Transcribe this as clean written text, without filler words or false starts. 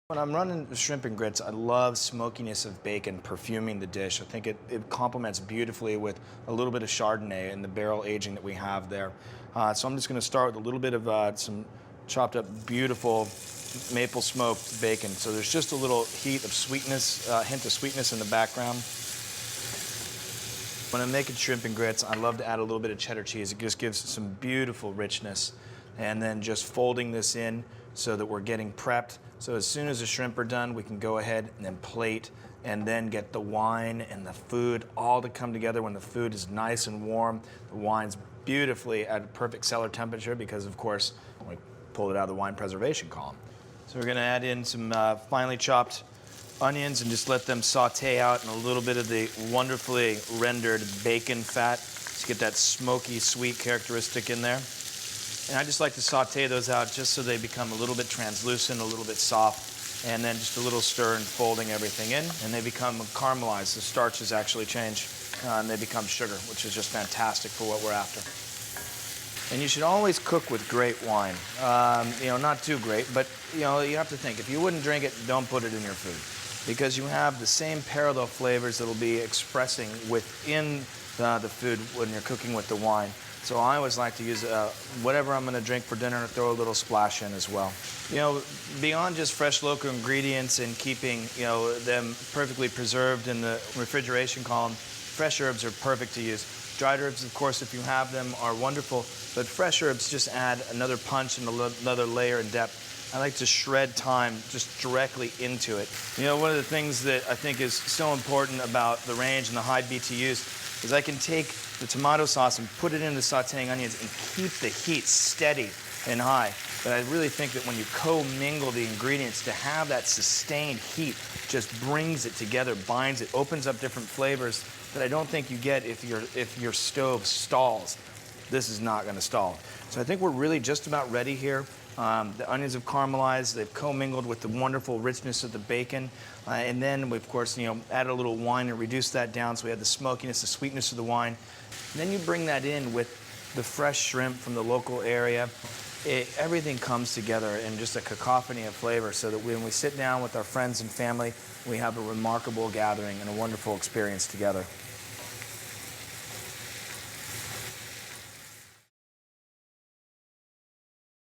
When I'm running shrimp and grits, I love smokiness of bacon perfuming the dish. I think it complements beautifully with a little bit of Chardonnay and the barrel aging that we have there. So I'm just going to start with a little bit of some chopped up beautiful maple smoked bacon. So there's just a little heat of sweetness, hint of sweetness in the background. When I'm making shrimp and grits, I love to add a little bit of cheddar cheese. It just gives some beautiful richness. And then just folding this in so that we're getting prepped. So as soon as the shrimp are done, we can go ahead and then plate and then get the wine and the food all to come together when the food is nice and warm. The wine's beautifully at a perfect cellar temperature because, of course, we pulled it out of the wine preservation column. So we're going to add in some finely chopped onions and just let them saute out in a little bit of the wonderfully rendered bacon fat to get that smoky, sweet characteristic in there. And I just like to saute those out just so they become a little bit translucent, a little bit soft, and then just a little stir and folding everything in, and they become caramelized. The starches actually change, and they become sugar, which is just fantastic for what we're after. And you should always cook with great wine. Not too great, but you have to think, if you wouldn't drink it, don't put it in your food. Because you have the same parallel flavors that'll be expressing within the food when you're cooking with the wine. So I always like to use whatever I'm going to drink for dinner, throw a little splash in as well. Beyond just fresh local ingredients and keeping them perfectly preserved in the refrigeration column, fresh herbs are perfect to use. Dried herbs, of course, if you have them, are wonderful, but fresh herbs just add another punch and another layer in depth. I like to shred thyme just directly into it. One of the things that I think is so important about the range and the high BTUs is I can take the tomato sauce and put it in the sauteing onions and keep the heat steady and high. But I really think that when you co-mingle the ingredients, to have that sustained heat just brings it together, binds it, opens up different flavors that I don't think you get if your stove stalls. This is not going to stall. So I think we're really just about ready here. The onions have caramelized, they've co-mingled with the wonderful richness of the bacon. And then we, of course, add a little wine and reduce that down so we have the smokiness, the sweetness of the wine. And then you bring that in with the fresh shrimp from the local area. Everything comes together in just a cacophony of flavor so that when we sit down with our friends and family, we have a remarkable gathering and a wonderful experience together.